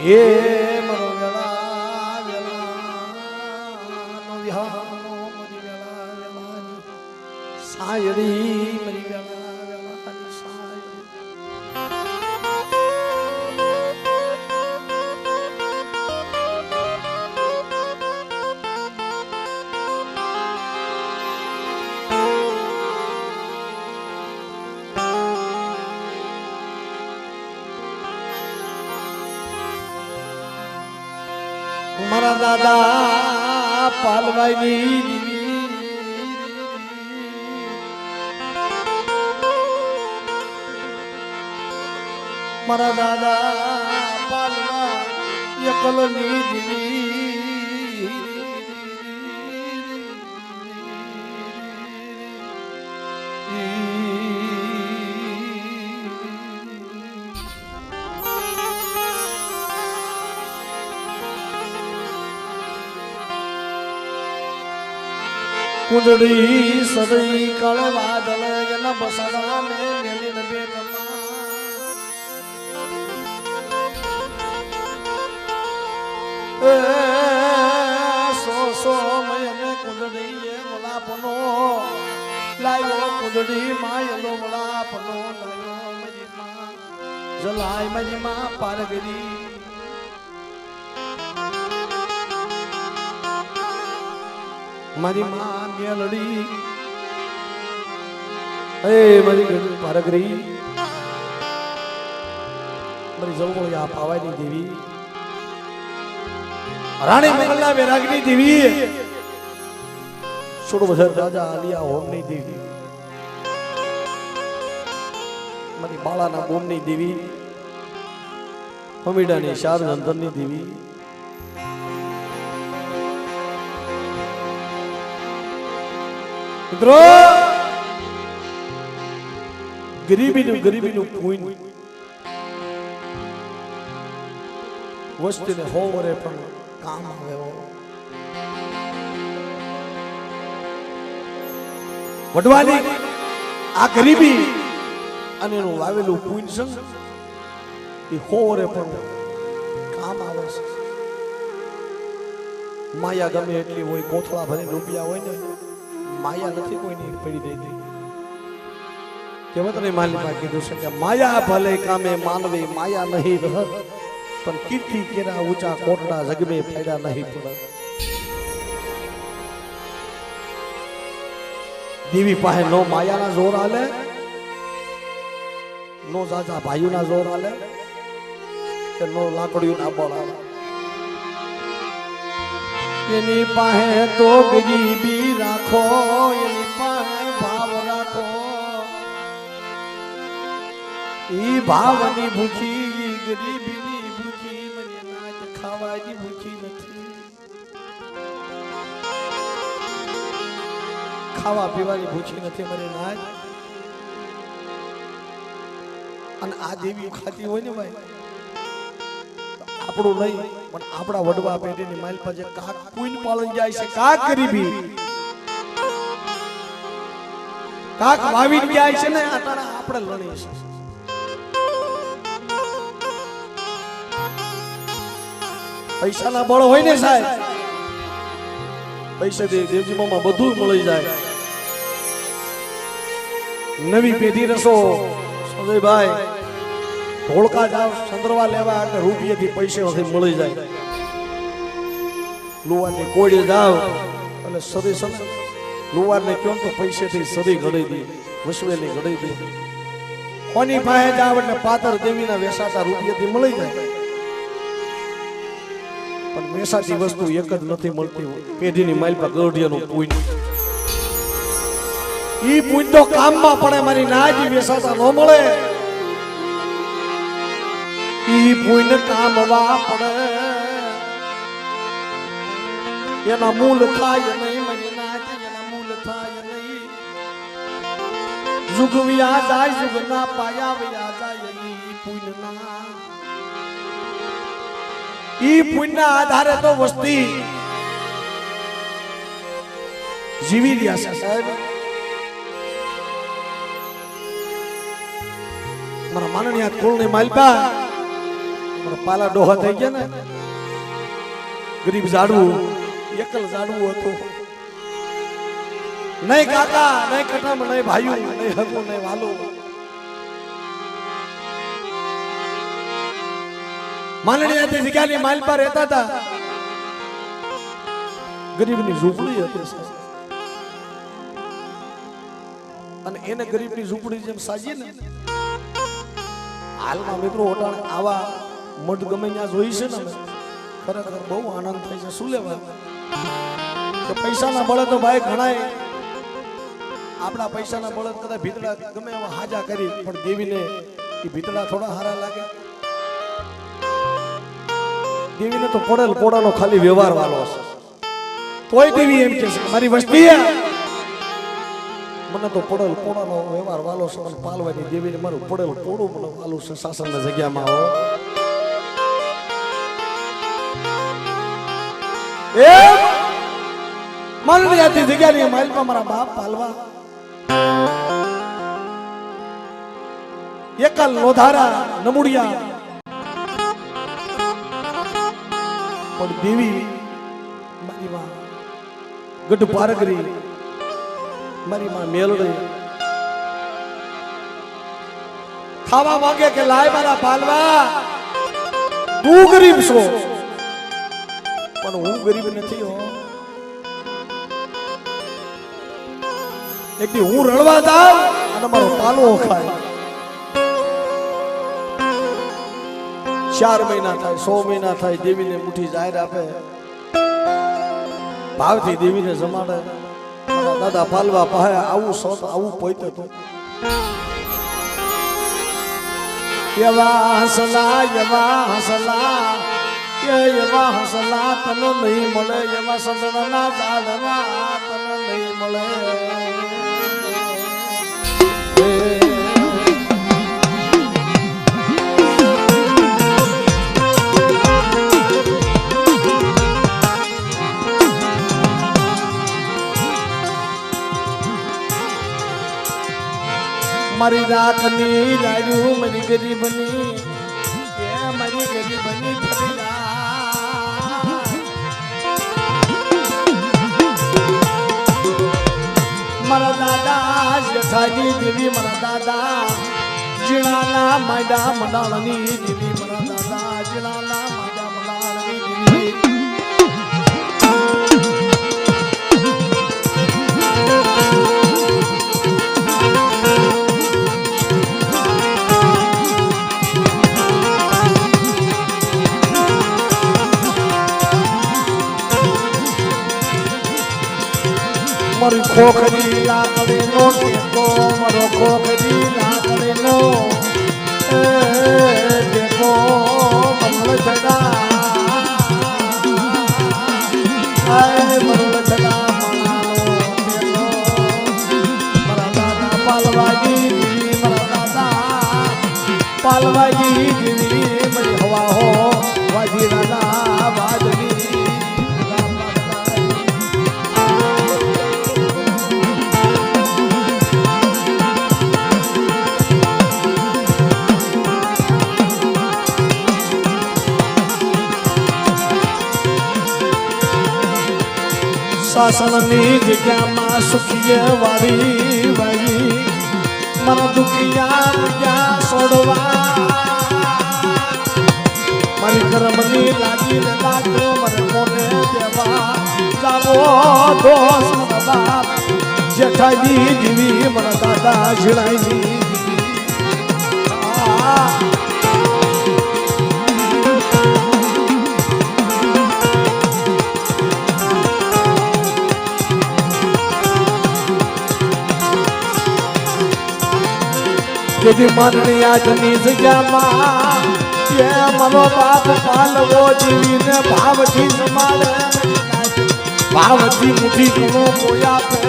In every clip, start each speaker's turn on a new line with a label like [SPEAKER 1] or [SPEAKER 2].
[SPEAKER 1] એ મારો વેલા વેલાનો વિહાનો મરી વેલા વેલાની સાયરી મરી વેલા વેલાની સાયરી મારા દાદા પાલવાઈની મારા દાદા પાલવા એકલની દીવી કુંડળી સદઈ કળ વાદળ એના બસડા ને મેલી ને બેટમાં સો મયને કુંડળી એ મલાપનો લાયો કુંડળી માયલો મલાપનો લાયો મરી માં જલાય મરી માં પારગરી મારી માં મેલડી એ મારી પારગરી મારી જળવળિયા પાવાની દેવી રાણી મંગલના વૈરાગની દેવી સોડવધર રાજા આલિયા હોમની દેવી મારી બાળાના બોમની દેવી હમીડાની શાર અંદરની દેવી મિત્રો ગરીબીનું પૂન વસ્તીને હોવરે પણ કામ આવે વડવાની આ ગરીબી અને એનું વાવેલું પૂન સંગ એ હોવરે પણ કામ આવે છે માયા ગમે એટલી હોય કોથળા ભરી રૂપિયા હોય ને માયા નથી કોઈની પડી દેતી કેવત ને માલિકા કીધું છે કે માયા ભલે કામે માનવી માયા નહીં રહત પણ કીર્તિ કેરા ઊંચા કોટડા જગમે ફેડા નહીં પડે દેવી પાસે નો માયાના જોર આલે નો જાજા ભાઈઓના જોર આલે કે નો લાકડીઓના બળ આલે એની પાસે તો ગરીબી રાખો એની પાસે ભાવ રાખો ઈ ભાવની ભૂખી ગરીબીની ભૂખી મને નાચ ખાવાની ભૂખી નથી ખાવા પીવાની ભૂખી નથી મને નાચ અને આ દેવી ખાતી હોય ને ભાઈ આપણું નહીં પણ આપણા વડવા પેઢીની માલ પાસે કાક પૂન પાલન જાય છે કાક ગરીબી કાક વાવી જાય છે ને આટાણા આપણે લણી છે પૈસાના બળ હોય ને સાહેબ પૈસાથી દેવજી મામા બધું મળી જાય નવી પેઢી રસો સંજયભાઈ ધોળકા જાવ ચંદ્રવા લેવા એટલે રૂપિયાથી પૈસે મળી જાય લુવારની કોડી જાવ એટલે સદી લુવારને કહો તો પૈસેથી સદી ઘડી દે વસવેલી ઘડી દે કોની પાસે જાવ એટલે પાતર દેવીના વેસાતા રૂપિયાથી મળી જાય પણ વેસાતી વસ્તુ એક જ નથી મળતી પેઢીની માઇલ પર ગઢિયાનું પૂન ઈ પૂન તો કામમાં પડે મારી નાજી વેસાતા ન મળે ઈ પૂન કામવા પડે એના મૂળ થાય નહીં મને નાજી એના મૂળ થાય નહીં જુગ વ્યા જાય જુગ ના પાયા વ્યા જાય ઈ પૂન ના ઈ પુણ્યના આધારે તો વસ્તી જીવી રહ્યા છે સાહેબ મારા માનનીય કુળની માલપા પણ પાલા ડોહા થઈ ગયા ને ગરીબ ઝાડવું એકલ ઝાડવું હતું નહીં કાકા નહીં કટામ નહીં ભાઈઓ નહીં હગું નહીં વાલો માલણીયાથી જગ્યાની માઇલ પર રહેતા હતા ગરીબની ઝૂંપડી હતી અને એને ગરીબની ઝૂંપડી જેમ સાજીએ ને હાલમાં મિત્રો ઓટાણે આવા મઢ ગમે ત્યાં જોઈ છે ને ખરેખર બહુ આનંદ થાય છે શું લેવા કે પૈસાના બળે તો ભાઈ ઘણાય આપણા પૈસાના બળે કદાચ ભીતડા ગમે એવા હાજા કરી પણ દેવીને એ ભીતડા થોડા હારા લાગે દેવીને તો પડેલ પોડાનો ખાલી વ્યવહાર વાલો છે તોય દેવી એમ કે છે મારી વસ્તી મને તો પડેલ પોડાનો વ્યવહાર વાલો છે મને પાલવાની દેવીને મારું પડેલ પોડું મને વાલું છે શાસનની જગ્યામાં આવો એ માલણીયાથી જગ્યાની માઇલમાં મારા બાપ પાલવા એકલ લોધારા નમુડિયા પણ દેવી મારી માં ગઢ પારગરી મારી માં મેલડી ખાવા માંગે કે લાય મારા પાલવા તું ગરીબ છો પણ હું ગરીબ નથી હો એક દી હું રડવા જાઉં અને મારો પાલવો ખાય 4 મહિના થાય 100 મહિના થાય દેવીને મુઠ્ઠી જાહેર આપે ભાવથી દેવીને જમાડે દાદા પાલવા પાસે આવું સત આવું પોઈત હતું એવા હસલા તને નહીં મળે એવા સંતના ઝાડમાં તને નહીં મળે મારી રાખની લાડુ મારી ગરીબની એ મારી ગરીબની મારા દાદા જઠાની દેવી મારા દાદા જીણાના માયડા મંડાળની દેવી મારા દાદા જીણાના માયડા મંડાળની દેવી મારી ખોખરી લાકડી નો ટેકો મારો ખોખરી લાકડી નો ટેકો મંગળ છડા આય મંગળ છડા મનાનો ટેકો મારા દાદા પાલવાજી દેવી મારા દાદા પાલવાજી દેવી મારી હવા હો વાજી દાદા વાજની શાસનની જગ્યામાં સુખીએ વાળી વાળી મારા દુખિયા ગયા છોડવા મારી કર્મની લાગી લાગો મને કોને દેવા જાવો દોષ મારા બાપ જેઠાજી જીવી મારા દાદા જીણાઈ માનની આજની જગ્યામાં એ મનો બાપ પાલવો જીવીને ભાવથી સંભાળે ભાવથી મુઠી ઘણો કોઈ આપે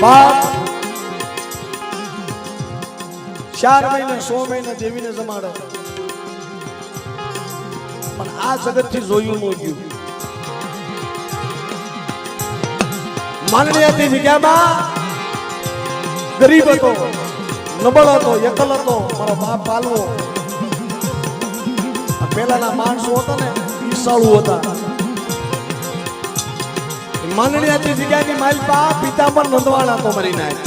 [SPEAKER 1] બાપ 4 મહિને 100 મહિને દેવીને જમાડે પણ આ જગતથી જોયું ન ગયું માનણીયાની જગ્યામાં ગરીબ હતો નબળ હતો, એકલ હતો મારો બાપ પાલવો. પેલાના માણસો હતા ને ઈસાળુ હતા. માંગણીયાથી જગ્યાની માલપા પિતાંબર નંદવાણ હતો મરી નાય.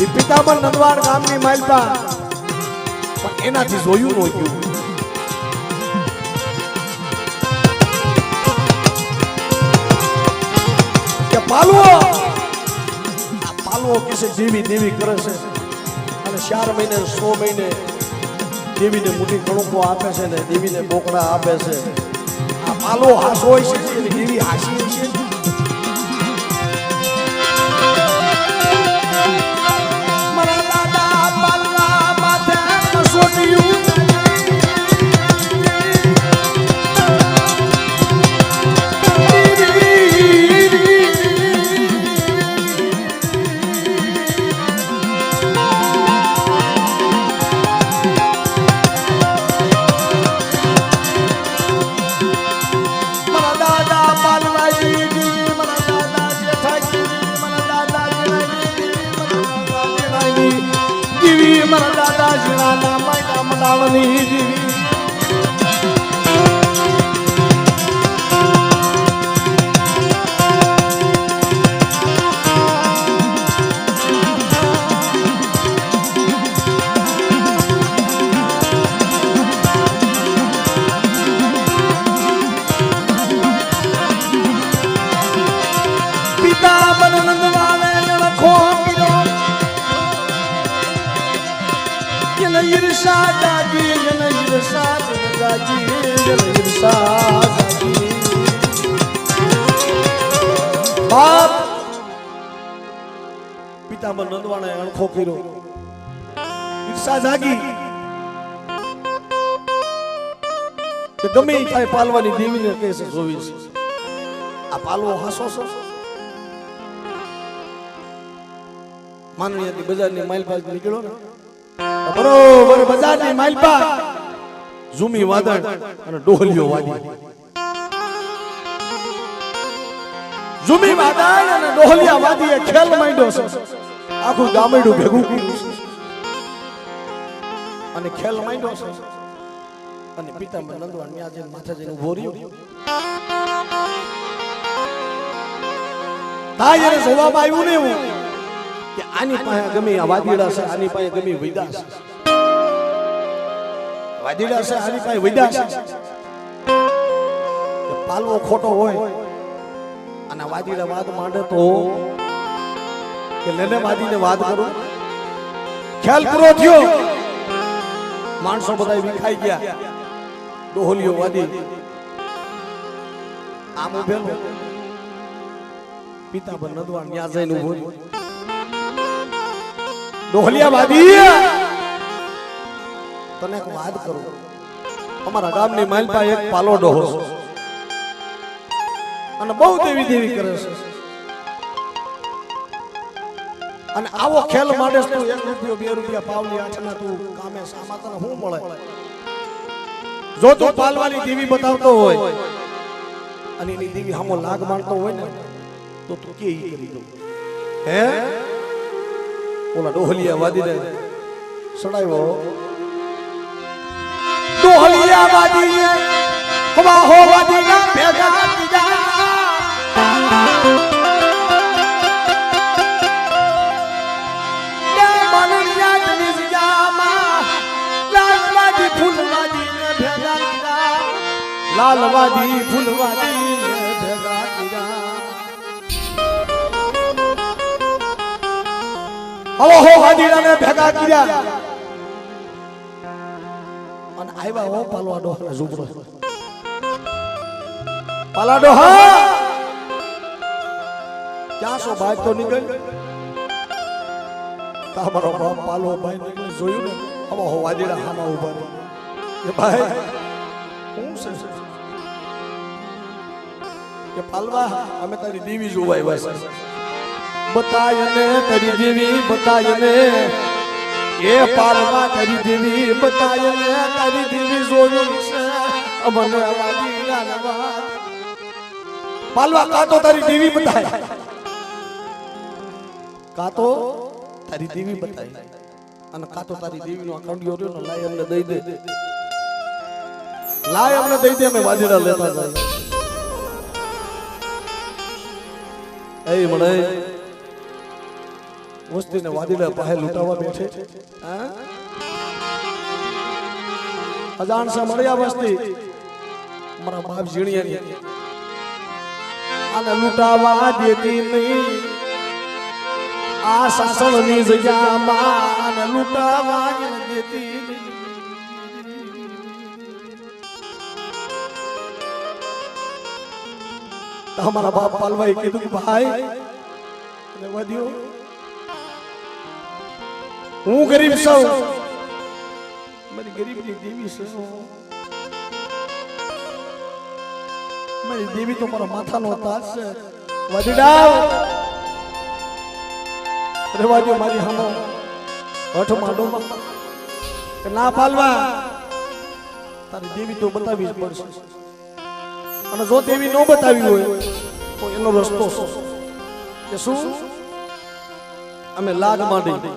[SPEAKER 1] એ પિતાંબર નંદવાણ ગામની માલપા પણ એનાથી જોયું નહોતું. કે પાલવો કિસે દેવી દેવી કરે છે અને 4 મહિને 100 મહિને દેવીને મોટી કણકો આપે છે ને દેવીને બોકડા આપે છે. આ પાલવો હાસો હોય છે એટલે દેવી હાસી છે. મારા દાદા પાલવા માથે કસોટીયું બાપ પિતાંબર નંદવાણે અણખો કર્યો. ઈર્ષા જાગી કે ગમે કાંઈ પાલવાની દેવીને કહે છે જોવીશ. આ પાલવો હાસો છો. માનવીયાથી બજારની માલપા નીકળ્યો ને બરોબર બજારની માલપા ઝૂમી વાદળ અને ડોહલીઓ વાદી. ઝૂમી વાદળ અને ડોહલિયા વાદીએ ખેલ માંડ્યો છે. આખું ગામડું ભેગું કર્યું છે અને ખેલ માંડ્યો છે. અને પિતાંબર નંદવાણ ત્યાં જઈને માથે જઈને ઉભો રહ્યો. તાય એને જવાબ આવ્યું ને એવું કે આની પાસે ગમે આ વાદીડા છે, આની પાસે ગમે વૈદા છે. વાદીડા છે આની પાસે વૈદા છે. પાલવો ખોટો હોય અને વાદીડા વાદ માંડે તો કે લેને વાદીને વાદ કરો. ખ્યાલ પૂરો થયો. માણસો બધા વિખાઈ ગયા. ડોહલીઓ વાદી આમ ઉભેલો. પિતાંબર નંદવાણ ત્યાં જઈને ઉભો. ડોહલિયા વાદી તને એક વાત કરું. અમારા ગામની માલપા એક પાલો ડોહો છે અને બહુ દેવી દેવી કરે છે. અને આવો ખેલ માટે તું 1 રૂપિયો 2 રૂપિયા પાવલી આઠના તું કામે સામા તને શું મળે? જો તું પાલવાની દેવી બતાવતો હોય અને એની દેવી સામો લાગ મારતો હોય ને તો તું કે ઈ કરી દઉં. હે ઓલા ડોહલિયા વાદીને સડાવ્યો. ડોહલિયા વાદીએ હવા હો વાદીના ભેગા કીધા. લાલવાદી ફૂલવાદી ભેગા કીધા. હવો હો વાદીડાને ભેગા કર્યા અને આવ્યા હો પાલવા ડોહાનો ઝૂંપડો. પાલા ડોહા ક્યાં છો ભાઈ? તો નીકળ. તમારો બાપ પાલો ભાઈ નીકળ. જોયું ને હવો હો વાદીડા હામાં ઉભા રહે. ભાઈ હું છે કે પાલવા અમે તારી દેવી જોવા આવ્યા છે. બતાય ને તારી દેવી બતાય ને. એ પાલવા તારી દેવી બતાય ને તારી દેવી જોવી છે અમને વાદીના નવા. પાલવા કા તો તારી દેવી બતાય, કા તો તારી દેવી બતાવી અને કાં તો તારી દેવીનો આ કંડિયો રહ્યો ને લાય અમને દઈ દે, લાય અમને દઈ દે, અમે વાદીડા લેતા જાય. એ મને વસ્તીને વાદીડા પાસે લૂંટાવા બેઠે હા અજાણ સે મળ્યા વસ્તી મારા બાપ ઝીણિયાની અને લૂંટાવા દેતી નહીં આ સાસણની જગ્યામાં અને લૂંટાવા દેતી નહીં. તમારા બાપ પાલવાઈ કીધું કે ભાઈ રહેવા દો, હું ગરીબ છું, મારી ગરીબની દેવી છે, મારી દેવી તો મારા માથાનો તાજ છે. વાદીડા રહેવા દો મારી હામો હઠ માંડોમાં કે ના પાલવા, તારી દેવી તો બતાવી જ પડશે. અને જો દેવી ન બતાવી હોય તો એનો રસ્તો કે શું અમે લાગ માંડી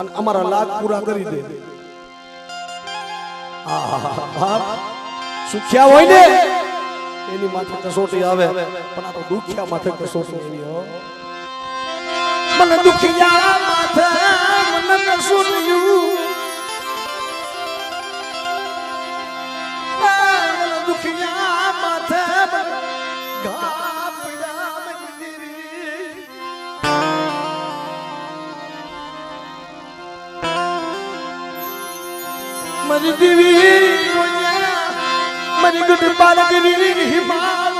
[SPEAKER 1] અને અમારા લાગ પૂરા કરી દે. સુખ્યા હોય ને એની માથે કસોટી આવે, પણ આ તો દુખિયા માથે કસોટી આવી હો. મને દુખિયા માથે મને કસોટી, મને દુખિયા માથે ઘા પડ્યા મારી દેવી, મારી ગુડ બાલગરી હિમાલ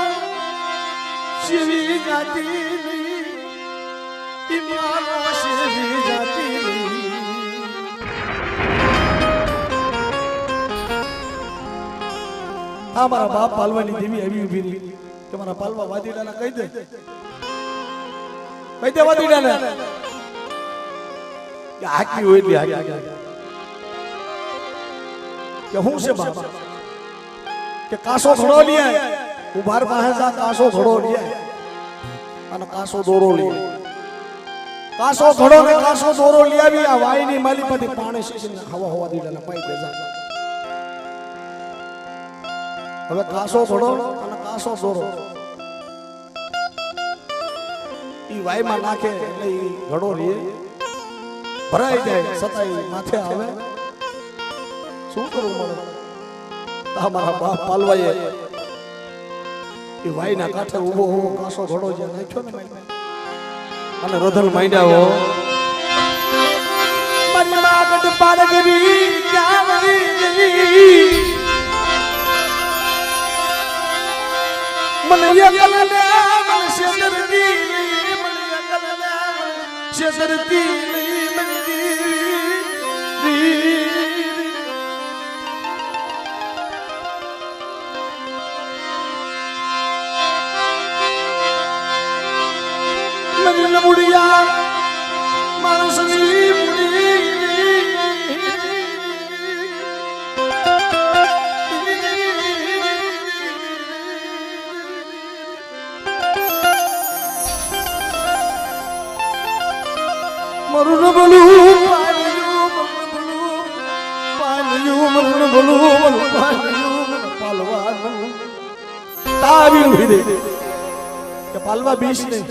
[SPEAKER 1] શિવી જાતી હિમાલ શિવી જાતી. હા મારા બાપ પાલવાની દેવી આવી ઉભી રહી કે મારા પાલવા વાદીડાને કહી દે, કહી દે વાદીડાને કે હાકી હોય એટલે હાકી કે હું છે બાપ કે કાસો ઘડો લે ઉભાર પાસે જા, કાસો ઘડો લે અને કાસો દોરો લે, કાસો ઘડો ને કાસો દોરો લે આવી આ વાયની માલિકમાંથી પાણી શીશીને હવા હવા દીડાને પાઈ દે જા. હવે કાસો ઘડો અને કાસો દોરો ઈ વાયમાં નાખે એટલે ઈ ઘડો રે ભરાઈ જાય, સતાઈ માથે આવે. શું કરવું મળે? તમારા બાપ પાલવાએ એ વાયના કાંઠે ઉભો ઉભો કાસો ઘડો જે નાખ્યો ને અને રધલ માંડ્યા હો. મારી માગડ પારગરી ક્યાં વળી ગઈ, મને એકલને મને શેતરતી, મને એકલને શેતરતી મને દી. મુડિયા માણસની મુડી મરું બોલું પાલ્યું મરું બોલું પાલ્યું પાલવાનું તાવી ઉભી દે કે પાલવા બીસ નહીં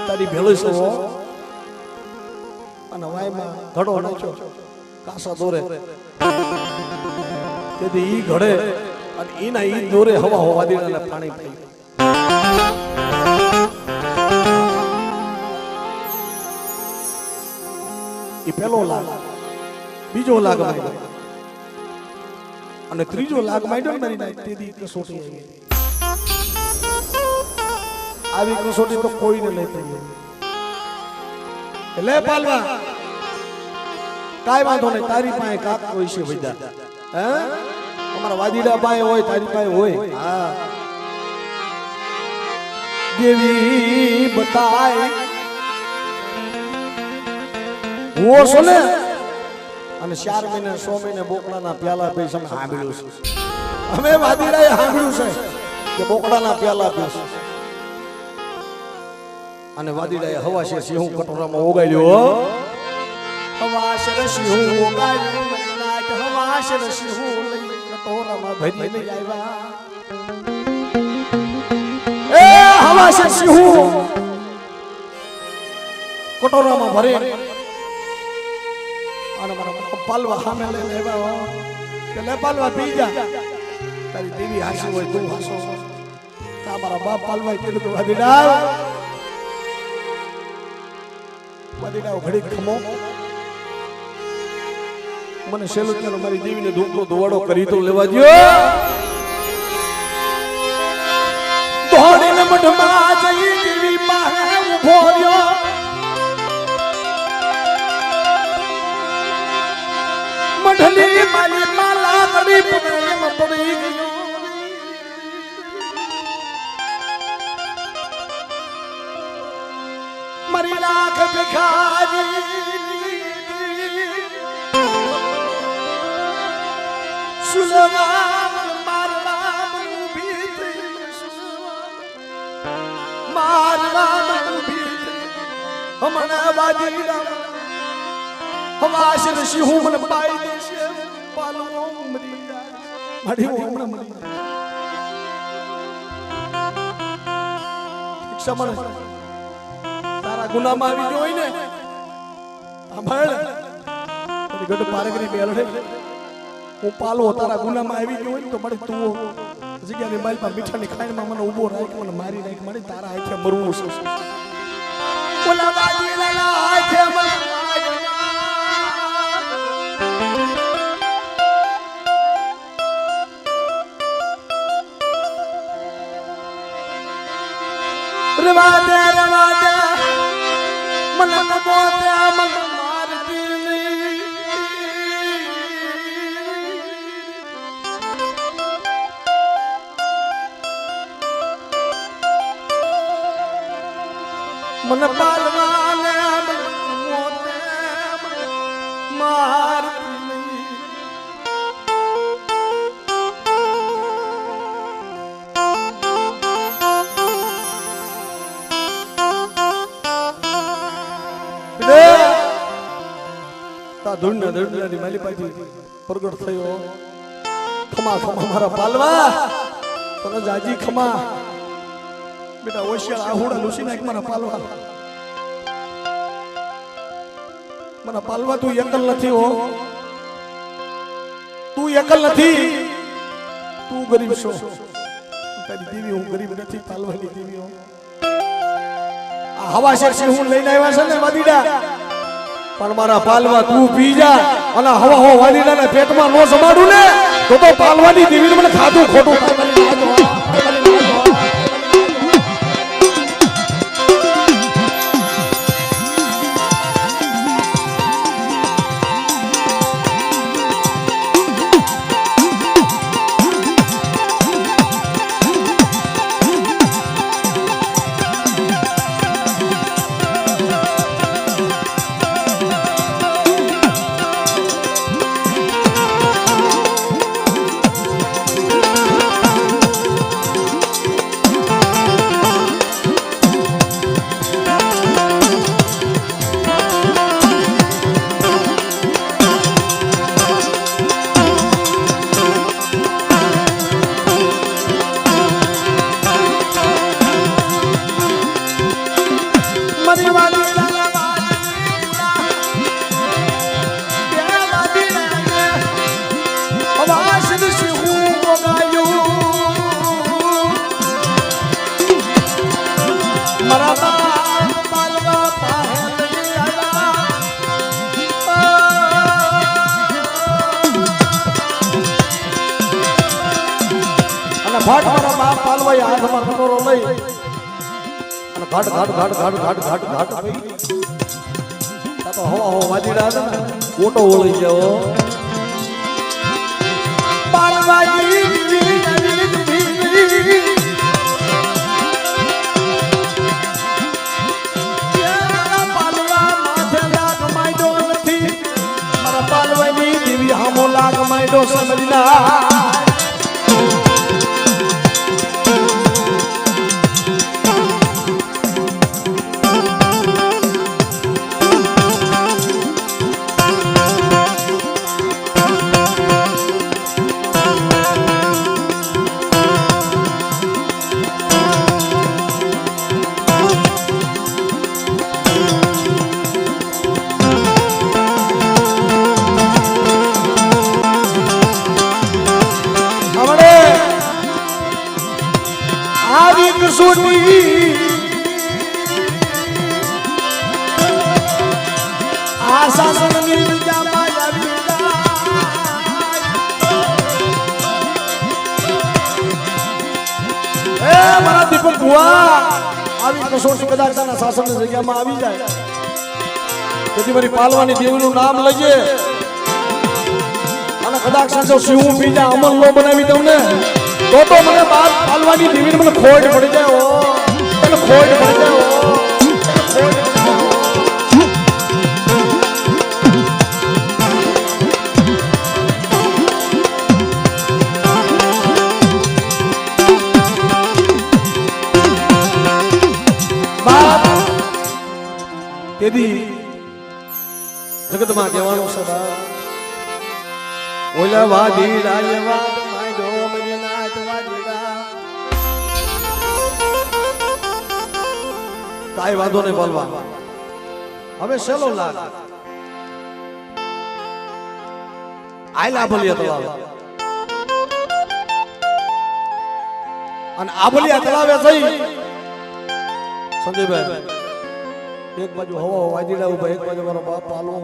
[SPEAKER 1] તારી ભેળો છે અને વાયમાં ઘડો નાખ્યો કાસા દોરે તેથી ઈ ઘડે અને ઈના ઈ દોરે હવા હવા દીને પાણી પી. ઈ પહેલો લાગ, બીજો લાગ માંડ્યો અને ત્રીજો લાગ માંડ્યો ને મારી તેથી કસોટી આવી કસોટી તો કોઈને નહીં પડી. લે પાલવા કાઈ વાંધો નહીં, તારી પાસે કાક કોઈ છે વૈદા હે અમારા વાદીડા પાસે હોય, તારી પાસે હોય. હા દેવી બતાય હું છો ને અને 4 મહિને 100 મહિને બોકડાના પ્યાલા પૈસા સાંભળ્યું છે, અમે વાદીડાએ સાંભળ્યું છે કે બોકડાના પ્યાલા પીશે અને વાદીડાએ હવા છે સિંહ કટોરામાં ઓગાળ્યો રસિયું ગાયું મનાટ હવાશ રસિયું લઈ કટોરામાં ભરી લઈ આવ્યા એ હવાશ રસિયું કટોરામાં ભરે અને મારા પાલવા સામે લઈને આવ્યા કે લે પાલવા પી જા તારી દેવી હાસી હોય તું હાસો મારા બાપ પાલવાઈ કીધું તો વાદીડાઓ ઘડી ખમો મને સેલું ચાલો મારી દેવીને ધૂપનો ધોવાડો કરી તો લેવા દ્યો ધોડીને મઢમાં જઈ દેવી પાસે ઊભો રહ્યો મઢલી માલી માલા પડી પ્રેમ પડી ગયો મારી રાખ ભિખારી સુલવા મારવા ઉભી મારવા ઉભી હમણાં વાદીડા હવાશ રસી હું મને પાઈ દેશે પાલો મરી જાય મારી હમણાં મરી જાય ક્ષમણ તારા ગુનામાં આવી ગયો હોય ને સાંભળ તારી ગઢ પારગરી બેલડે હું પાલો તારા ગુનામાં આવી ગયો હોય તો મારી તું જગ્યાની માલ પર મીઠાની ખાઈમાં મને ઊભો રાખ મને મારી નાખ મારી તારા હાથે મરવું છે ઓલા બાજીલા હાથે રવાદે રવાદે મન મોતે મન મારતી નહીં મન પાલવાને મન મોતે મારતી નહીં ધૂળના દરડાની માલી પાછી પ્રગટ થયો ખમા ખમા મારા પાલવા તને જાજી ખમા બેટા ઓશિયાળ આહુડા લૂસી નાખ મારા પાલવા મારા પાલવા તું એકલ નથી હો તું એકલ નથી તું ગરીબ છો તારી દેવી હું ગરીબ નથી પાલવાની દેવી હો આ હવા શેરસી હું લઈને આવ્યા છે ને વાદીડા પણ મારા પાલવા તું પી જા અને હવા હો વાદીડાના પેટમાં નો જમાડું ને તો પાલવાની દેવીને મને ખાધું ખોટું ઘાટ મારા બાપ પાલવાઈ હાથમાં કટોરો લઈ અને ઘાટ ઘાટ ઘાટ ઘાટ ઘાટ ઘાટ ઘાટ તો હવા હવા વાજીડા હતા ને ઓટો ઓળી ગયો પાલવાઈ પાલવા માથે લાગ માંડો નથી મારા પાલવાની દેવી હામો લાગ માંડો સમજના કસોટી આ શાસનની લીલામાં આવી જાય મારા દીપક ભુવા આવી કસોટી કદાચ આના શાસનની જગ્યામાં આવી જાય તેથી મારી પાલવાની દેવીનું નામ લઈએ અને કદાચ જો શિવ બીજા અમલ નો બનાવી દઉં ને તો મને બાદ પાલવાની દેવીને મને ખોટ પડી જાય મને ખોટ પડી જાય તેથી જગતમાં કહેવાનું છે ઓલા વાદીડા વાદ માંડો મરી નાથ વાદીડા કાઈ વાંધો નહીં બોલવા હવે સેલો લાગ આયલા ભલિયા તળાવ અને આ ભલિયા તળાવે જઈ સંજયભાઈ એક બાજુ હવા વાદીડા ઉભા એક બાજુ મારો બાપ પાલવો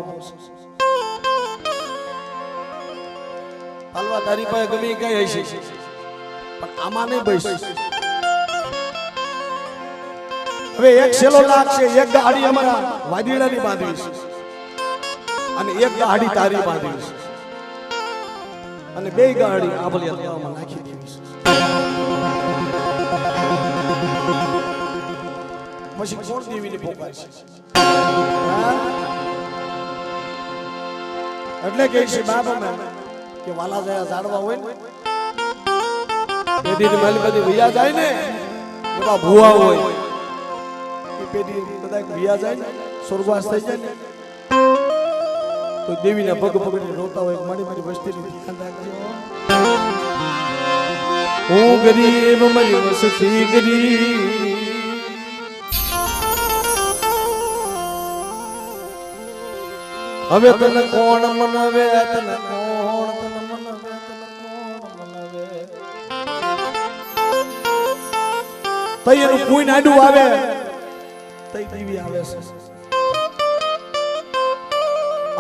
[SPEAKER 1] પાલવા તારી પાસે ગમે કઈ હશે પણ આમાં નહીં બેસ હવે એક સેલો લાગશે એક ગાડી અમારા વાદીડાની બાંધવી છે અને એક ગાડી તારી બાંધવી છે અને બે ગાડી આભલિયા તળાવમાં નાખી દેવી છે પછી કોણ દેવીને પોકાય છે એટલે કે છે બાબા કે વાલા જયા ઝાડવા હોય ને પેઢી માલી બધી વિયા જાય ને એવા ભુવા હોય એ પેઢી કદાચ વિયા જાય ને સ્વર્ગવાસ થઈ જાય ને તો દેવીના પગ પકડીને રોતા હોય મારી મારી વસ્તીનું ધ્યાન રાખજો હું ગરીબ મારી વસ્તી ગરીબ હવે તને કોણ મનાવે તને કોણ તને મનાવે તને કોણ મનાવે તઈ એનું કોઈ નાડું આવે તઈ દેવી આવે છે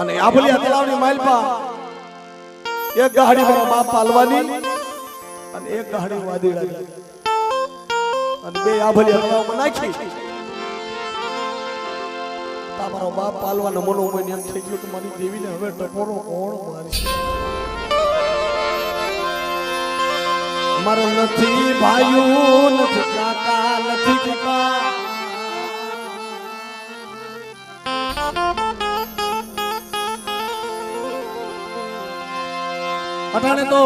[SPEAKER 1] અને આભલિયા તળાવની માલપા એક ગાડી મારા બાપ પાલવાની અને એક ગાડી વાદીડાની અને બે આભલિયા તળાવમાં નાખી મારો બાપ પાલવાનો મનોમન એમ થઈ ગયું કે મારી દેવીને હવે ટપોરો કોણ મારશે મારો નથી ભાઈઓ નથી કાકા નથી કાકા અટાણે તો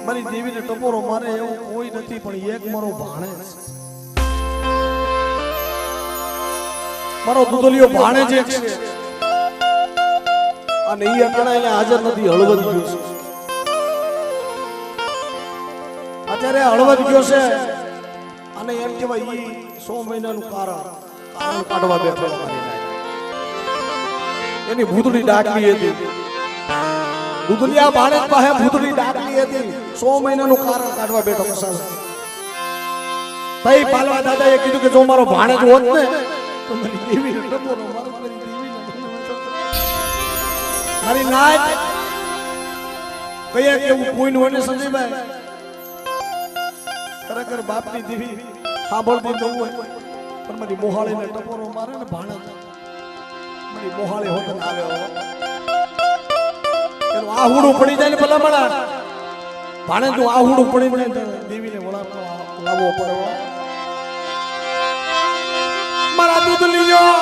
[SPEAKER 1] મારી દેવીને ટપોરો મારે એવું કોઈ નથી પણ એક મારો ભાણે મારો દુધલિયો ભાણે છે અને ઈ અટાણે અહીંયા હાજર નથી હળવદ ગયો છે અત્યારે હળવદ ગયો છે અને એમ કહેવાય ઈ 100 મહિનાનું કારણ કાઢવા બેઠો એની ભૂતડી ડાકલી હતી દુધલિયા ભાણે પાસે ભૂતડી ડાકલી હતી 100 મહિનાનું કારણ કાઢવા બેઠો કસાસ તઈ પાલવા દાદાએ કીધું કે જો મારો ભાણે જ હોત ને મારી દેવી ટપોરો મારો મારી દેવી મારી નાચ કયા કેવું કોઈનું હોય ને સંજયભાઈ ખરેખર બાપની દેવી સાંભળતી તો હોય પણ મારી મોહાળીને ટપોરો મારે ને ભાણે મારી મોહાળી હોત ને આવે એનું આહુડું પડી જાય ને ભલામણા ભાણે તું આહુડું પડી જાય દેવીને વળાપો લાવવો પડે મારા દૂધલિયો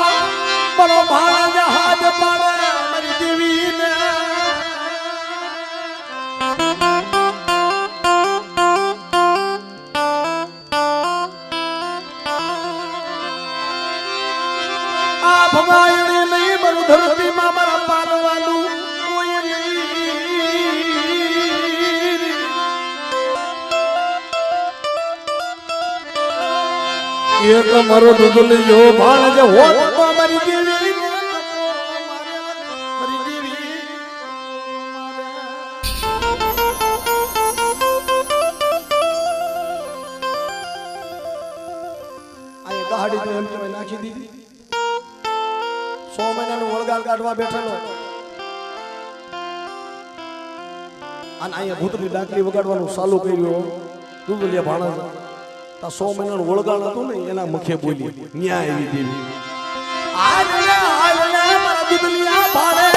[SPEAKER 1] મારો ભાણ હાથ પાડે મારી દેવીને આ ભવાયણે નહીં મારું ધરતીમાં મારા પાલવાનું કોઈ નહીં એક મારો દૂધલિયો ભાણ જે હોત તો મારી દેવી મારી દેવી તો એમ કહેવાય નાખી દીધી 100 મહિનાનું વળગાડ કાઢવા બેઠેલો અને અહીંયા ભૂતની ડાકલી વગાડવાનું ચાલુ કર્યું દુદલિયા ભાણા તા 100 મહિનાનું વળગાડ હતું ને એના મુખે બોલી ન્યાય એવી દેવી આલે મારા દુદલિયા ભાડે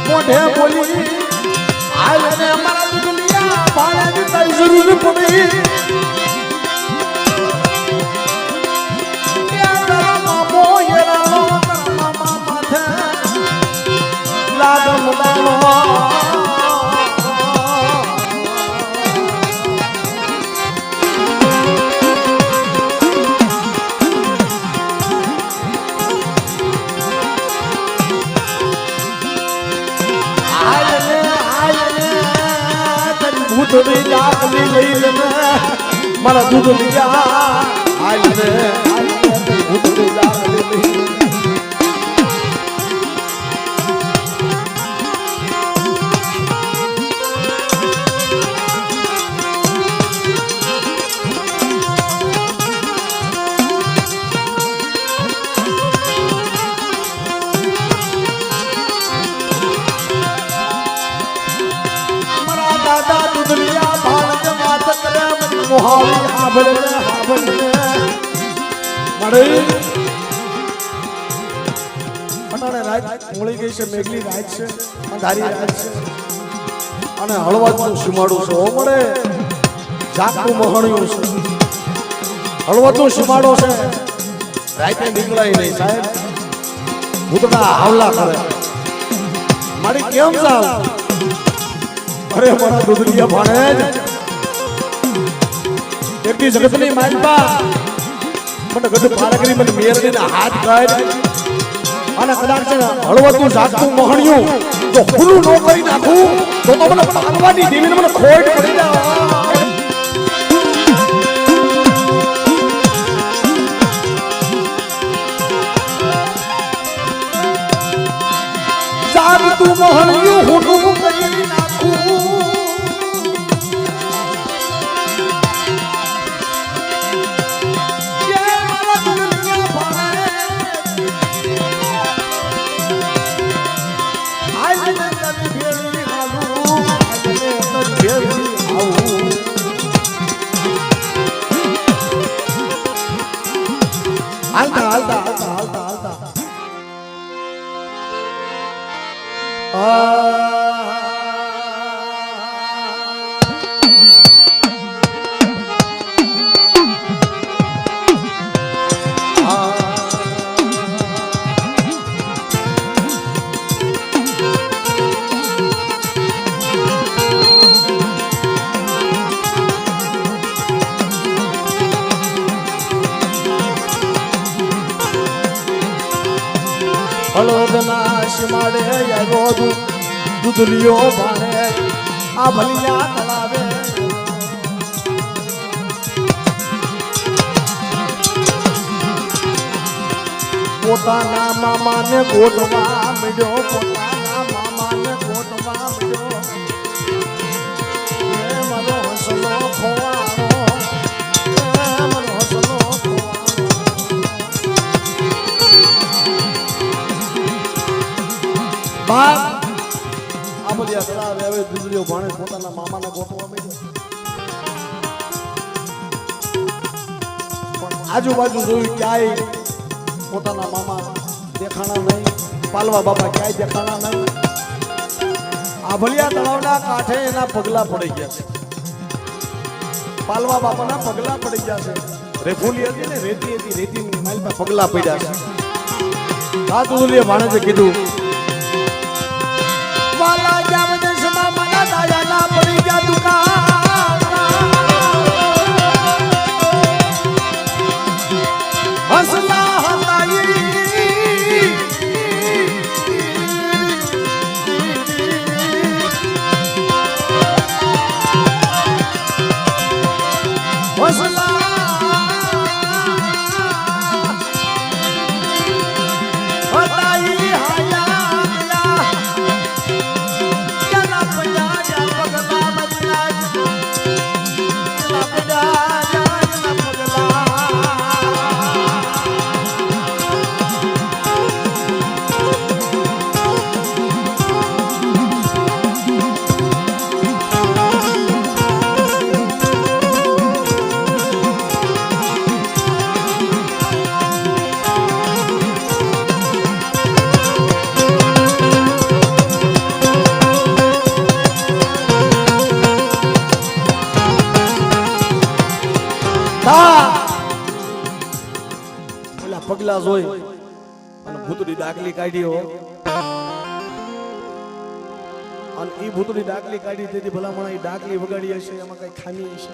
[SPEAKER 1] મોઢે બોલી આલે ને મારા દુનિયા ભાડે તઈ જરૂર પડી યાર મામો યરાનો મામા માથે લાગમ દાનો ભૂતની ડાકલી લઈ લે મારા દુદલિયા આઈ રે ભૂતની ડાકલી લઈ દુદલિયા ભાણ વાત કરે મોહાવી હાબળ મળે અટાણે રાત મળી ગઈ છે મેઘલી રાત છે અંધારી રાત છે અને હળવાદનું સીમાડું છે ઓ મળે ઝાકું મહણ્યું છે હળવાદનું સીમાડો છે રાતે નીકળાય નહીં સાહેબ ભૂતડા હાવલા કરે મારી કેમ જાવ અરે મારા દુદલિયા ભાણે એકની જગતની માલપા મને ગઢ પારકરી મને મેરડીના હાથ કાઢ અને કદાચ છે હળવતું ઝાકતું મહણ્યું જો ખુલ્લું ન કરી નાખું તો મને પાલવાની દેવીને મને ખોટ પડી જાય ઝાકતું મહણ્યું હું કરી નાખું હાલતા હાલતા હાલતા હાલતા હાલતા હળદના સીમાડે આવ્યો દુદલિયો ભાણે આ ભલિયા તળાવે પોતાના મામાને ગોતવા મળ્યો પોતાના મામાને ગોતવા મળ્યો મારો હસલો ખોવાણો મારો હસલો બાપ આ બધી તળાવે હવે દુદલિયો ભાણે પોતાના મામાને ગોતવા મળ્યો પણ આજુબાજુ જોયું ક્યાંય પોતાના મામા દેખાણા નહીં પાલવા બાબા ક્યાંય દેખાણા નહીં આભલિયા તળાવના કાંઠે એના પગલા પડી ગયા છે પાલવા બાબાના પગલા પડી ગયા છે રેફુલી હતી ને રેતી હતી રેતીની માઇલ પર પગલા પડ્યા છે આ દુદલિયા ભાણે કીધું વાલા પગલા જોઈ અને ભૂતડી ડાકલી કાઢી હો અને ઈ ભૂતડી ડાકલી કાઢી તેથી ભલામણ ઈ ડાકલી વગાડી હશે એમાં કઈ ખામી હશે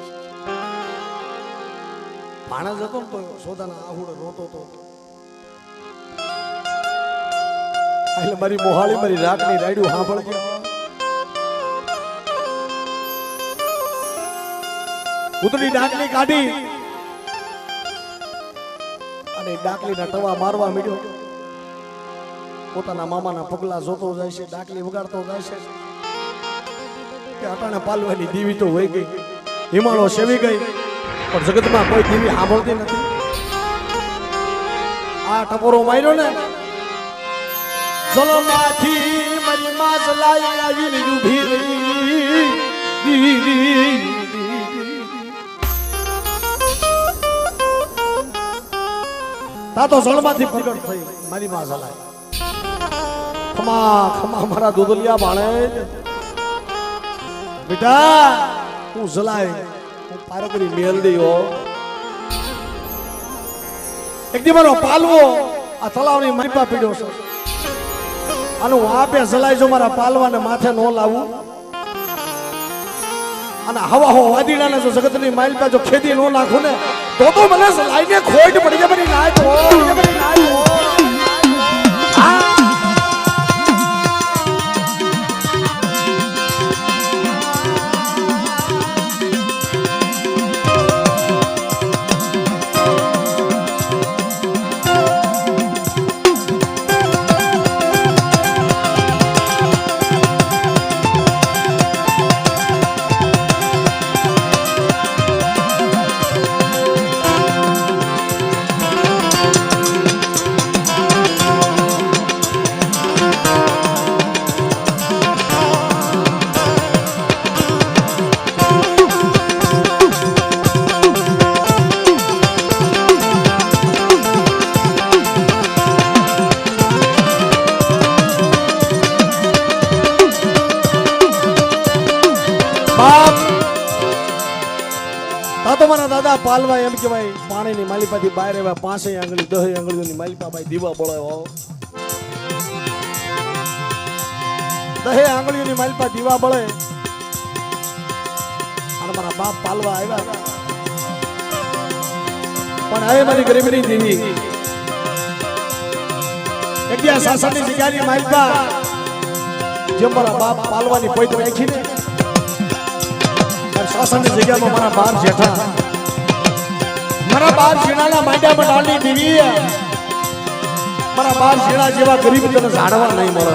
[SPEAKER 1] ભાણા જતો ને તો સોદાના આહુડે રોતો તો એટલે મારી મોહાળી મારી રાતની રાડ્યું સાંભળજે ભૂતડી ડાકલી કાઢી અને ડાકલીના ટવા મારવા માંડ્યો પોતાના મામાના પગલા જોતો જાય છે ડાકલી વગાડતો જાય છે કે અટાણે પાલવાની દીવી તો વહી ગઈ હિમાળો સેવી ગઈ પણ જગતમાં કોઈ દીવી સાંભળતી નથી આ ટપોરો માર્યો ને જલમાંથી મારી માસ લાઈ આવીને ઊભી રહી તા તો જળમાંથી પ્રગટ થઈ મારી માં જલાય ખમા ખમા મારા દુદલિયા ભાણે બેટા હું જલાય હું પારકરી મેલડી હો એક દી મારો પાલવો આ તળાવની મારીપા પીડ્યો છે અને હું આપે જલાય જો મારા પાલવાને માથે ન લાવું અને હવા હો વાદીડાને જો જગતની માલપા જો ખેતી ન નાખું ને તો મને લાઈને ખોટ પડી જાય બની નાય તો બની નાય મારા દાદા પાલવા એમ કેવાય પાણીની માલિપાથી બહાર આવ્યા 5 આંગળી 10 આંગળીઓની માલિપા ભાઈ દીવા બળાયો 10 આંગળીઓની માલિપા દીવા બળે અને મારા બાપ પાલવા આવ્યા પણ હવે મારી ગરીબની દેવી એકદિયા સાસણની જગ્યાની માલિપા જે મારા બાપ પાલવાની પૈત રાખી ને સાસણની જગ્યામાં મારા બાર જેઠા મારા બાર શીણાના માંડ્યામાં ડાળની દેવી મારા બાર શીણા જેવા ગરીબ તને ઝાડવા નહીં મળે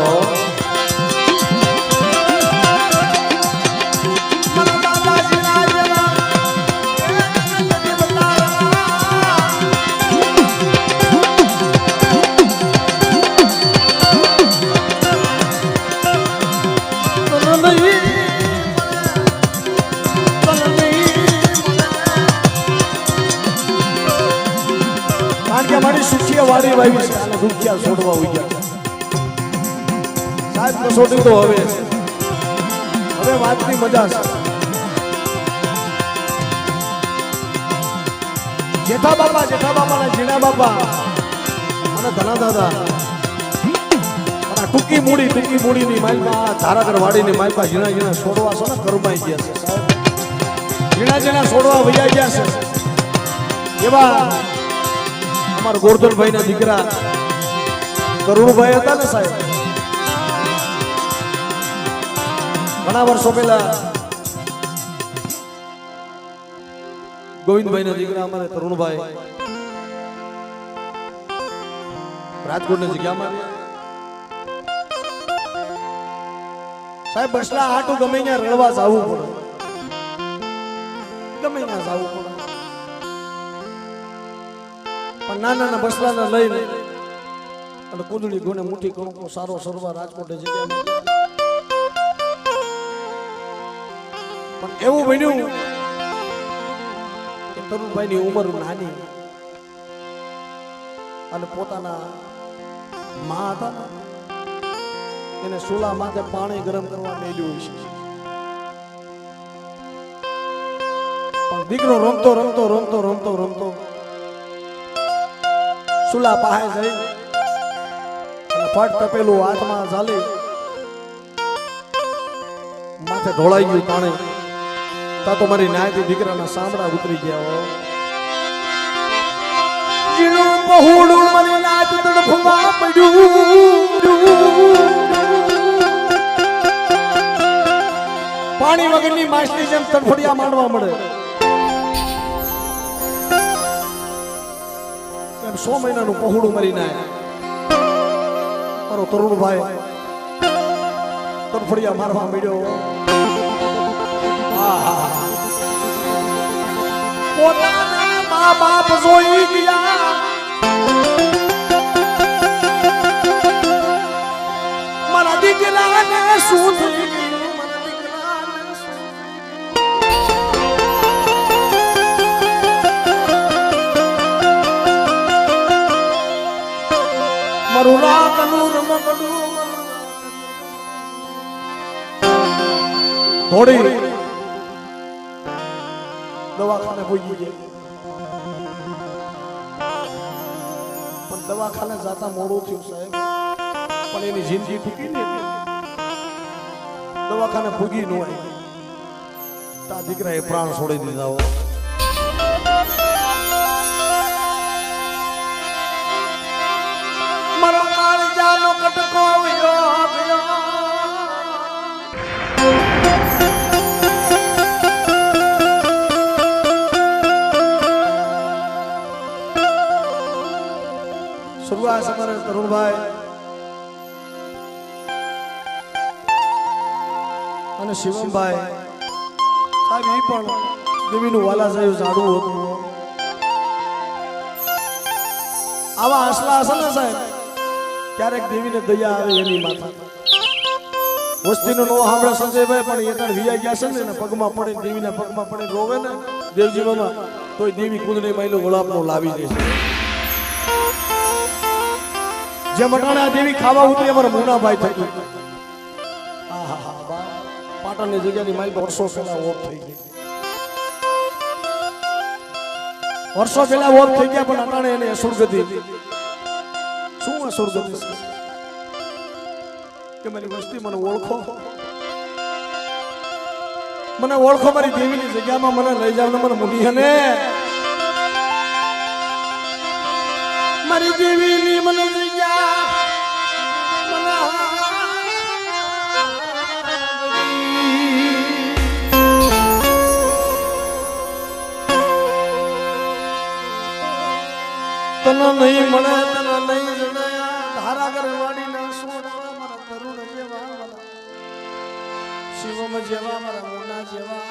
[SPEAKER 1] વાડી વાવી છે અને દુખ્યા છોડવા ઉઈ ગયા સાહેબ કસોટી તો હવે વાતની મજા છે જેઠા બાપા ને જીણા બાપા અને ધના દાદા અને ટૂંકી મૂડી ની માલમાં ધારાગર વાડી ની માલમાં જીણા છોડવા છે ને કરમાઈ ગયા છે સાહેબ જીણા છોડવા વૈયા ગયા છે એવા અમારા ગોરધનભાઈ ના દીકરા કરુણભાઈ હતા ને સાહેબ ઘણા વર્ષો પહેલા ગોવિંદભાઈ ના દીકરા અમારા તરુણભાઈ રાજકોટ ની જગ્યામાં સાહેબ બસલા આટું ગમે ત્યાં રડવા જવું પડે ગમે ત્યાં જવું પડે પણ નાના બસલાને લઈને અને કુંદડી ગુણે મુઠ્ઠી કણકો સારો સરવા રાજકોટ જગ્યામાં પણ એવું બન્યું કે તરુણભાઈની ઉંમર નાની અને પોતાના માં હતા એને ચૂલા માથે પાણી ગરમ કરવા મેલ્યું છે પણ દીકરો રમતો સુલા પાસે જઈ અને ફટ તપેલું હાથમાં ઝાલી માથે ઢોળાઈ ગયું પાણી. તા તો મારી નાયથી દીકરાના સાંભળા ઉતરી ગયા હો. જીણું બહુડું મારી નાત તડફમાં પડ્યું. પાણી વગરની માછલી જેમ તડફડિયા માંડવા મળે. એમ 100 મહિનાનું પહોળું મરી નાય મારો તરુણભાઈ તડફડિયા મારવા મળ્યો. પોતાના મા બાપ જોઈ ગયા, મારા દીકરાને શું થઈ ગયું? મારું રાતનું રમકડું થોડી દવાખાને પહોંચી ગઈ, પણ દવાખાને જતા મોડું થયું સાહેબ. પણ એની જિંદગી ટૂંકી ને દવાખાને ભૂગી ન હોય તા દીકરાએ પ્રાણ છોડી દીધા હો. મારો કાળજાનો કટકો આવ્યો ગયો. શરૂઆત અમારે તરુણભાઈ અને શિવમભાઈ સાહેબ એ પણ દેવીનું વાલા સાહેબ જાડવું હતું. આવા આસલા હશે ને સાહેબ ક્યારેક દેવીને દયા આવે એની માથા. વસ્તીનો નો સાંભળે સંજયભાઈ, પણ એ તાર વિયા ગયા છે ને પગમાં પડે, દેવીના પગમાં પડે રોવે ને દેવજી મામા, તોય દેવી કુંદની માઈલો ગુલાબનો લાવી દે છે. જે મટાણે આ દેવી ખાવા ઉતરી અમારા મુનાભાઈ થતું. પાટણની જગ્યાની માઇલ વર્ષો પહેલા ઓફ થઈ ગઈ, વર્ષો પહેલા ઓફ થઈ ગયા, પણ અટાણે એને અસુરગતિ. શું અસુરગતિ છે કે મારી વસ્તી મને ઓળખો, મને ઓળખો, મારી દેવીની જગ્યામાં મને લઈ જાવ ને મને મુનિયાને મારી દેવીની મને જગ્યા તને નહીં મળે, તને નહીં જડે. ધારા કરે વાડીના સોડવા મારા તરુણ જેવા, મારા શિવમ જેવા, મારા મોના જેવા.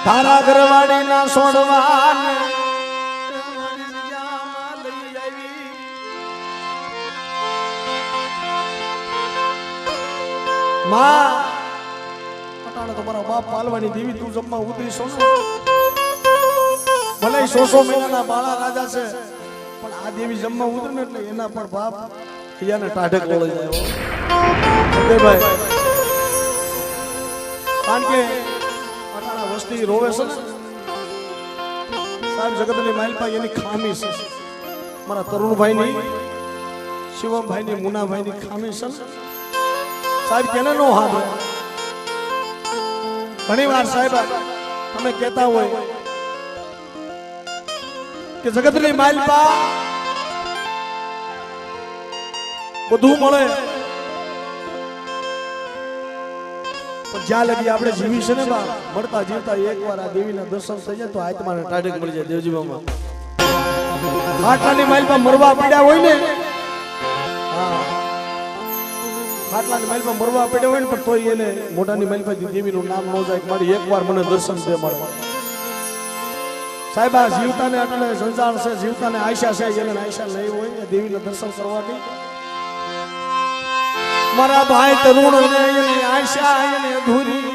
[SPEAKER 1] ધારા કરે વાડીના સોડવા ને લઈ આવી. માં તમારા બાપ પાલવાની દેવી તું જમવા ઉતરીશો ને, ભલે 100 મહિનાના બાળા રાજા છે, પણ આ દેવી જમવા ઉતરે ને એટલે એના પણ બાપ યાને ટાઢક વળી જાય. ભાઈ કારણ કે અટાણા વસ્તી રોવે છે ને સાહેબ, જગતની માલપા એની ખામી છે. મારા તરુણભાઈની, શિવમભાઈની, મુનાભાઈની ખામી છે સાહેબ. કેને નો હાથ ઘણી વાર સાહેબ તમે કહેતા હોય કે જગતની માલપા બધું મળે, પણ જ્યાં લગી આપણે જીવી છે ને બા, મળતા જીવતા એકવાર આ દેવીના દર્શન થઈ જાય તો આત્માને ટાઢક મળી જાય. દેવજી બાબા ખાટલાની માલપા મરવા પડ્યા હોય ને, હા ખાટલાની માલપા મરવા પડ્યા હોય ને, પણ તોય એને મોઢાની માલપાથી દેવીનું નામ ન જાય મારી એકવાર મને દર્શન દે મારે. સાહેબ આ જીવતાને એટલે સંસાર છે, જીવતાને આશા છે, એને આશા નહીં હોય ને દેવીના દર્શન કરવાની. મારા ભાઈ તરુણ ને એની આશા એને અધૂરી.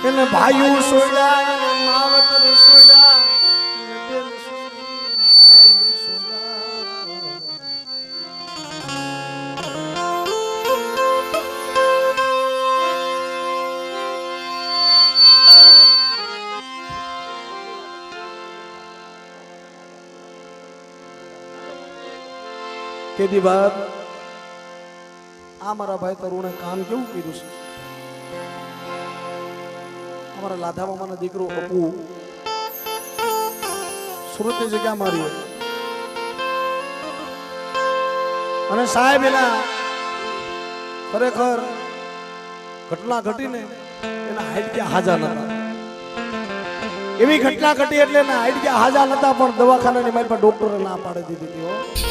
[SPEAKER 1] એને ભાઈઓ સોડ્યા, એને માવતર સોડ્યા, કેદી બાદ આ મારા ભાઈ તરુણે કામ કેવું કર્યું છે. અમારા લાધા મામાનો દીકરો અપુ સુરતની જગ્યા મારી અને સાહેબ એના ખરેખર ઘટના ઘટીને એના હાઈટ ક્યાં હાજા નતા. એવી ઘટના ઘટી એટલે એના હાઈટ ક્યાં હાજા નતા પણ દવાખાનાની મારી પાસે ડોક્ટરે ના પાડી દીધી હતી.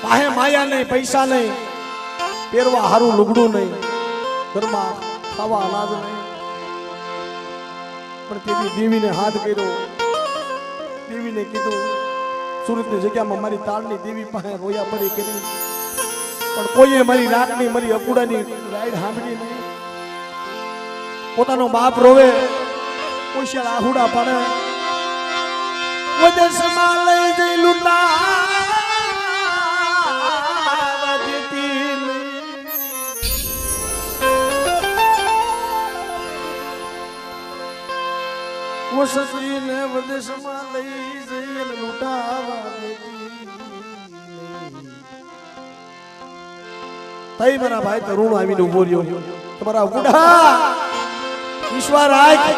[SPEAKER 1] પાસે માયા નહીં, પૈસા નહીં, પહેરવા હારું લુગડું નહીં, ઘરમાં ખાવા અનાજ નહીં, પણ તેથી દેવીને હાથ કર્યો. દેવીને કીધું સુરતની જગ્યામાં મારી તાળની દેવી પાસે રોયા પડી કરી, પણ કોઈએ મારી રાતની મારી અકુડાની રાઈડ સાંભળી નહીં. પોતાનો બાપ રોવે, કોઈ આહુડા પાડે, વિદેશમાં લઈ જઈ લૂંટાવા દેતી નહીં. વસતીને વિદેશમાં લઈ જઈ લૂંટાવા દેતી નહીં. તઈ મારા ભાઈ તરુણ આવીને ઉભો રહ્યો. તમારા બુઢા ઈશ્વર રાખ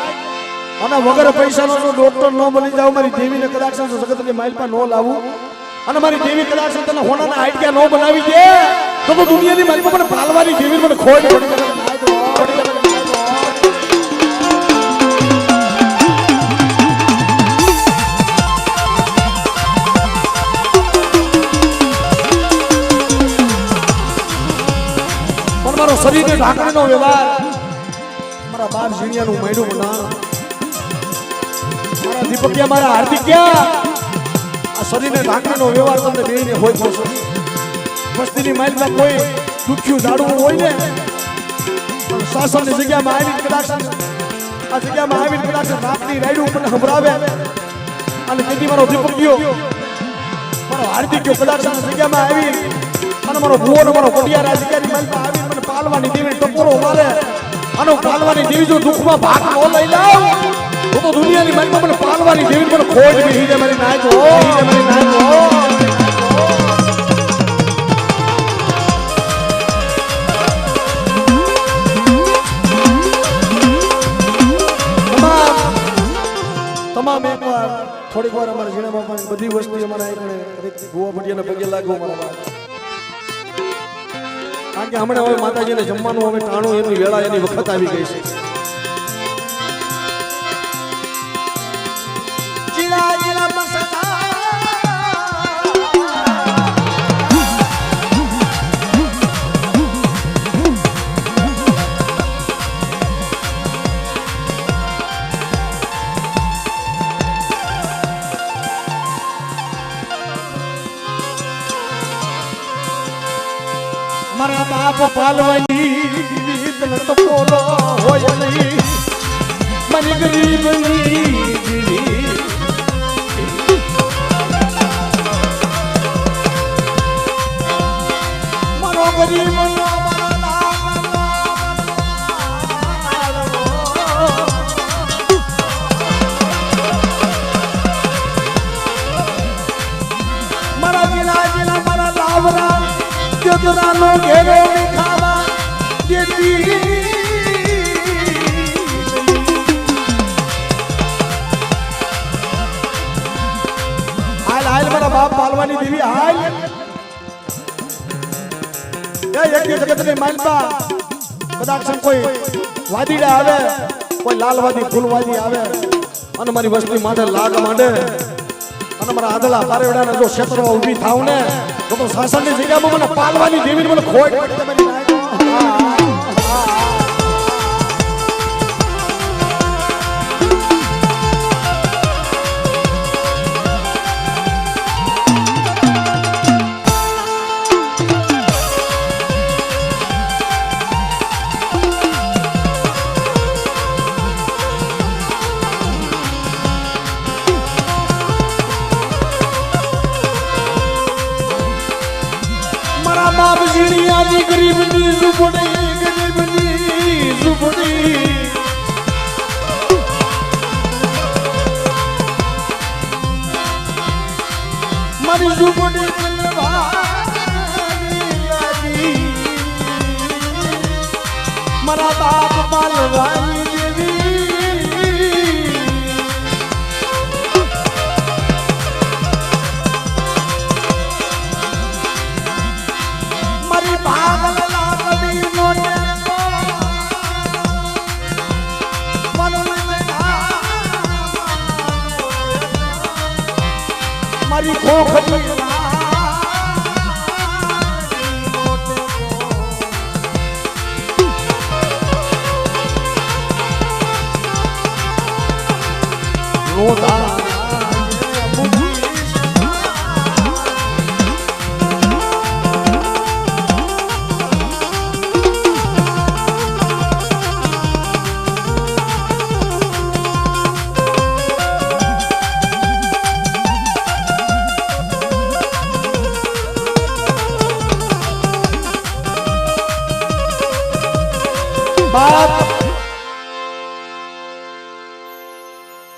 [SPEAKER 1] અને વગર પૈસાનો જો ડોક્ટર ન બની જાવ, મારી દેવીને કદાચ જગતની માઇલ પર ન લાવું અને મારી દેવી કદાચ તને હોનાના હાઈટક્યા ન બનાવી દે તો દુનિયાની માઇલ પર મને પાલવાની દેવી મને ખોટ પડી. પણ મારો શરીરને ઢાંકણીનો વ્યવહાર મારા બાપ ઝીણિયાનું મૈડું બના, મારા દીપકિયા, મારા હાર્દિકિયા, આ શરીરને ઢાંકણીનો વ્યવહાર તમને બેને હોય છે. વસ્તીની માઇલમાં કોઈ દુખ્યું જાડવું હોય ને, શાસનની જગ્યામાં આવીને કદાચ આ જગ્યામાં આવીને કદાચ રાતની રાઈડ મને સંભળાવે અને તેથી મારો દીપકિયો, મારો હાર્દિકિયો કદાચ આ જગ્યામાં આવી અને મારો ભુવો ને મારો કોટિયા રાજકીયની માઇલમાં આવીને મને પાલવાની દેવી ટકોરો મારે અને પાલવાની દેવી જો દુઃખમાં ભાગ ન લઈ લાવ તો દુનિયાની માઇલમાં મને પાલવાની દેવી મને ખોટ બેહી જાય. મારી નાય તો મારી નાય તો તમામ એકવાર થોડીક વાર અમારા ઝીણા બાપાની બધી વસ્તુ અમારા ગોવા ભટિયાને પગે લાગો મારા બાપ. કારણ કે હમણાં હવે માતાજીને જમવાનું હવે ટાણું એની વેળા એની વખત આવી ગઈ છે. મારા બાપ પાલવાની રીત ન તો બોલો હોય નહીં, મને ગરીબની દીવી મારો ગરીબ મારા જીલા જીલા મારા લાવરા ચતુરાનો ઘેરે ખાવા દેતી. હાલ હાલ મારા બાપ પાલવાની દેવી હાલ એક જગતની માલમાં કદાચ કોઈ વાદીડા આવે, કોઈ લાલવાદી ફૂલવાદી આવે અને મારી વસ્તી માથે લાગ માંડે અને મારા આદલા પારેવડાના જો ક્ષેત્રો ઊભી થાવ ને તો શાસનની જગ્યામાં મને પાલવાની દેવી મને ખોટ પડી. बाप ઝીણિયાની ગરીબની ઝૂંપડી, ગરીબની ઝૂંપડી મારી ઝૂંપડી બનવાની મારા બાપ પાલવાની દેવી મારી પાગલ લાકડી નો ટેકો મારી ખોખડી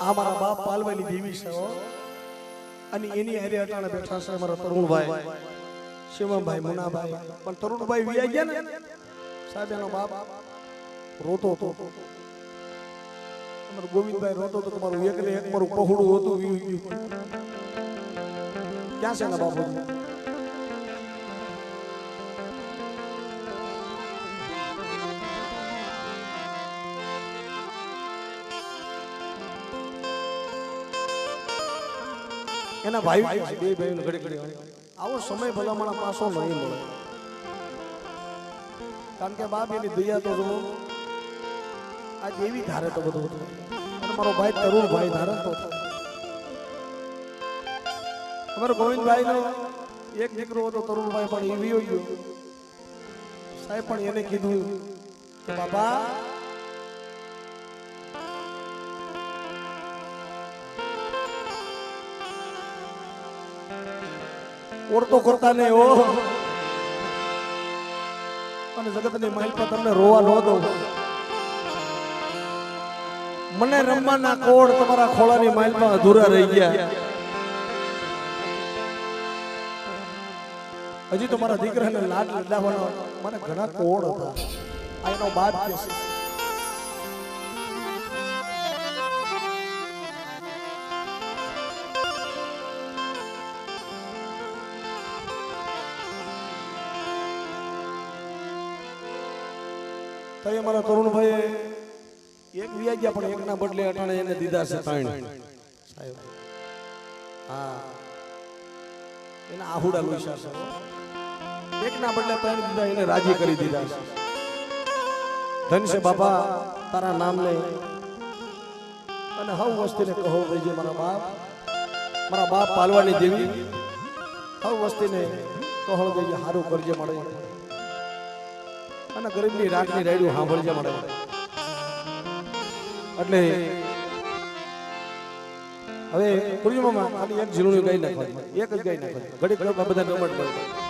[SPEAKER 1] અમારા બાપ પાલવાની દેવી છે અને એની હારે અટાણે બેઠા છે અમારા તરુણભાઈ શિવમભાઈ મુનાભાઈ પણ તરુણભાઈ વિયા ગયા ને સાહેબ એનો બાપ રોતો હતો અમારો ગોવિંદભાઈ રોતો હતો તમારું એક ને એક મારું પહોળું હતું વી ગયું ક્યાં છે એના બાપુ એના ભાઈ બે ભાઈઓને ઘડી ઘડી આવો સમય ભલામણ પાછો નહીં મળે કારણ કે બાપ એની દયા તો જુઓ આ દેવી ધારે તો બધું હતું અને મારો ભાઈ તરુણભાઈ ધારે તો અમારો ગોવિંદભાઈ નો એક દીકરો હતો તરુણભાઈ પણ એ વિયો ગયો સાહેબ પણ એને કીધું કે બાપા ઓરતો કરતા નહીં હો અને જગતની મહેલ પર તમને રોવા ન દો મને રમવાના કોડ તમારા ખોળાની મહેલમાં અધૂરા રહી ગયા હજી તો મારા દીકરાને લાડ લાવવાનો મને ઘણા કોડ હતા આ એનો બાપ કે છે તો અમારા તરુણભાઈ એક વ્યા ગયા પણ એકના બદલે અટાણે એને દીધા છે ત્રણ સાહેબ હા એના આહુડા લોઈસા છે એકના બદલે ત્રણ દીધા એને રાજી કરી દીધા છે ધન છે બાપા તારા નામને અને હવ વસ્તીને કહો ભાઈ મારા બાપ પાલવાની દેવી હવ વસ્તીને કહો ભાઈ સારું કરજે મળે અને ગરીબની રાતની રાયડું સાંભળજે મળે એટલે હવે પૂર્ણિમામાં ખાલી એક ઝીણું ગાઈ નાખવા એક જ ગાઈ નાખવા ઘડી બધા રમત